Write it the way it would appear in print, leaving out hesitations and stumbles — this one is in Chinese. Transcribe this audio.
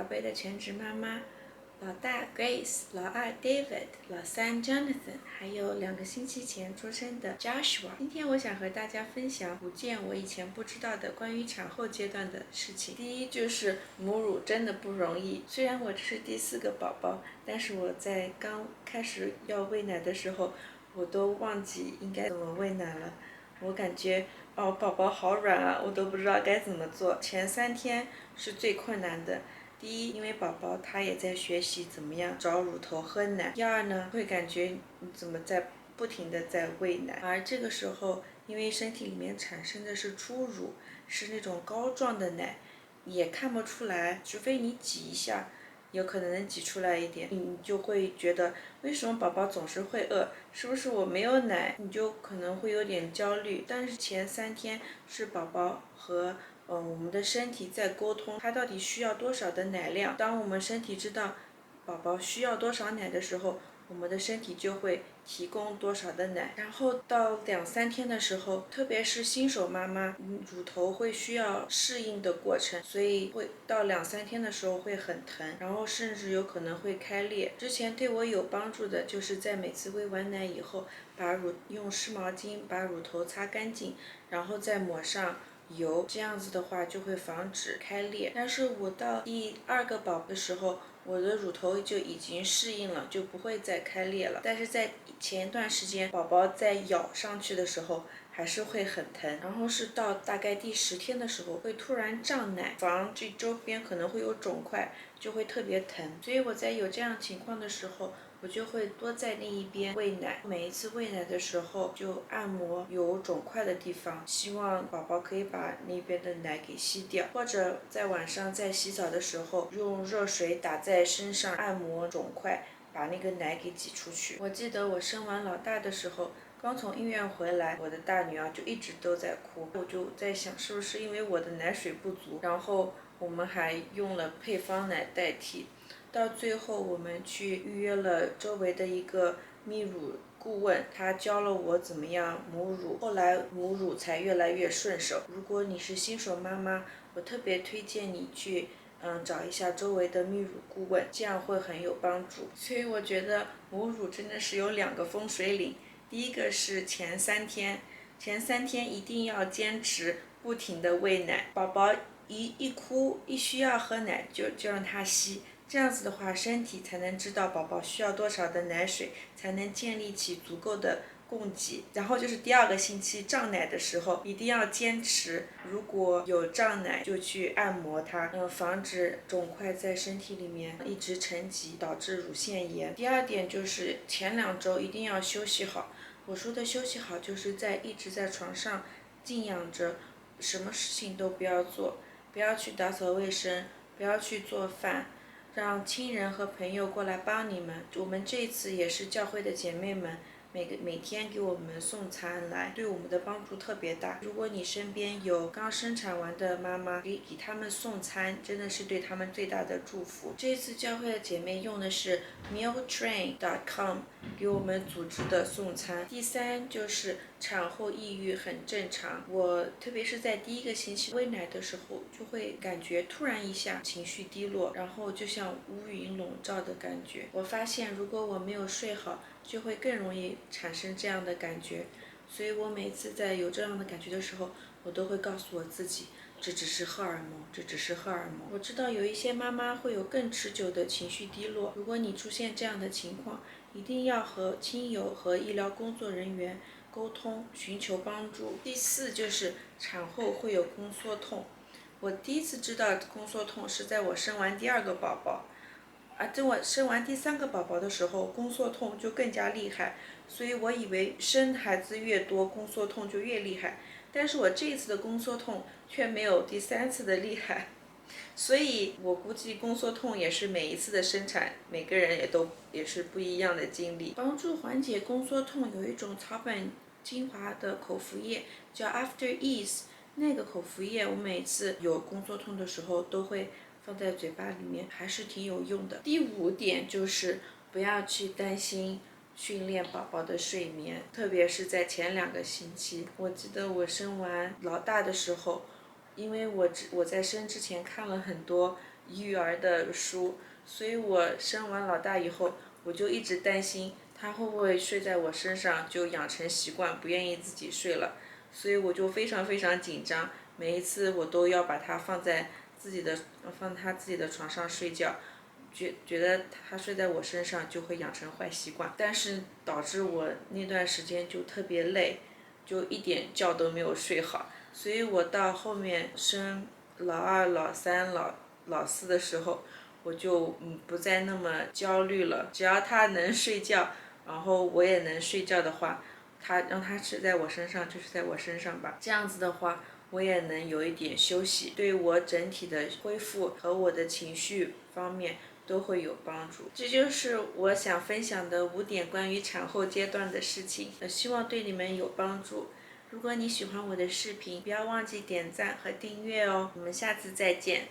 贝的全职妈妈，老大 Grace， 老二 David， 老三 Jonathan， 还有2个星期前出生的 Joshua。 今天我想和大家分享5件我以前不知道的关于产后阶段的事情。第一就是母乳真的不容易，虽然我这是第4个宝宝，但是我在刚开始要喂奶的时候，我都忘记应该怎么喂奶了。我感觉宝宝好软啊，我都不知道该怎么做。前3天是最困难的。第一，因为宝宝他也在学习怎么样找乳头喝奶。第二呢，会感觉你怎么在不停的在喂奶，而这个时候因为身体里面产生的是初乳，是那种膏状的奶，也看不出来，除非你挤一下，有可能能挤出来一点，你就会觉得为什么宝宝总是会饿，是不是我没有奶，你就可能会有点焦虑。但是前3天是宝宝和我们的身体在沟通，他到底需要多少的奶量。当我们身体知道宝宝需要多少奶的时候，我们的身体就会提供多少的奶。然后到2-3天的时候，特别是新手妈妈，乳头会需要适应的过程，所以会到2-3天的时候会很疼，然后甚至有可能会开裂。之前对我有帮助的就是在每次喂完奶以后，用湿毛巾把乳头擦干净，然后再抹上油，这样子的话就会防止开裂。但是我到第2个宝宝的时候，我的乳头就已经适应了，就不会再开裂了。但是在前一段时间，宝宝在咬上去的时候还是会很疼，然后是到大概第10天的时候会突然胀奶，防这周边可能会有肿块，就会特别疼。所以我在有这样情况的时候，我就会多在另一边喂奶。每一次喂奶的时候就按摩有肿块的地方，希望宝宝可以把那边的奶给吸掉，或者在晚上在洗澡的时候用热水打在身上按摩肿块，把那个奶给挤出去。我记得我生完老大的时候，刚从医院回来，我的大女儿就一直都在哭，我就在想是不是因为我的奶水不足，然后我们还用了配方奶代替。到最后我们去预约了周围的一个泌乳顾问，他教了我怎么样母乳，后来母乳才越来越顺手。如果你是新手妈妈，我特别推荐你去找一下周围的泌乳顾问，这样会很有帮助。所以我觉得母乳真的是有2个分水岭。第一个是前3天，前3天一定要坚持不停的喂奶，宝宝一哭一需要喝奶就让他吸，这样子的话身体才能知道宝宝需要多少的奶水，才能建立起足够的供给。然后就是第2个星期胀奶的时候一定要坚持，如果有胀奶就去按摩它，防止肿块在身体里面一直沉积导致乳腺炎。第2点就是前2周一定要休息好，我说的休息好就是一直在床上静养着，什么事情都不要做，不要去打扫卫生，不要去做饭，让亲人和朋友过来帮你们。我们这一次也是教会的姐妹们每天给我们送餐来，对我们的帮助特别大。如果你身边有刚生产完的妈妈，给他们送餐，真的是对他们最大的祝福。这一次教会的姐妹用的是 mealtrain.com 给我们组织的送餐。第3就是产后抑郁很正常，我特别是在第1个星期喂奶的时候，就会感觉突然一下情绪低落，然后就像乌云笼罩的感觉。我发现如果我没有睡好，就会更容易产生这样的感觉。所以我每次在有这样的感觉的时候，我都会告诉我自己，这只是荷尔蒙，这只是荷尔蒙。我知道有一些妈妈会有更持久的情绪低落，如果你出现这样的情况，一定要和亲友和医疗工作人员沟通，寻求帮助。第4就是产后会有宫缩痛。我第一次知道宫缩痛是在我生完第2个宝宝，等我生完第3个宝宝的时候，宫缩痛就更加厉害，所以我以为生孩子越多宫缩痛就越厉害，但是我这一次的宫缩痛却没有第3次的厉害。所以我估计宫缩痛也是每一次的生产，每个人也是不一样的经历。帮助缓解宫缩痛有一种草本精华的口服液叫 After Ease， 那个口服液我每次有宫缩痛的时候都会放在嘴巴里面，还是挺有用的。第5点就是不要去担心训练宝宝的睡眠，特别是在前2个星期。我记得我生完老大的时候，因为我在生之前看了很多育儿的书，所以我生完老大以后，我就一直担心他会不会睡在我身上，就养成习惯不愿意自己睡了，所以我就非常非常紧张，每一次我都要把他放他自己的床上睡觉。觉得他睡在我身上就会养成坏习惯，但是导致我那段时间就特别累，就一点觉都没有睡好，所以我到后面生老二、老三、老四的时候，我就不再那么焦虑了。只要他能睡觉，然后我也能睡觉的话，让他睡在我身上就是在我身上吧。这样子的话，我也能有一点休息，对我整体的恢复和我的情绪方面都会有帮助。这就是我想分享的5点关于产后阶段的事情，希望对你们有帮助。如果你喜欢我的视频，不要忘记点赞和订阅哦。我们下次再见。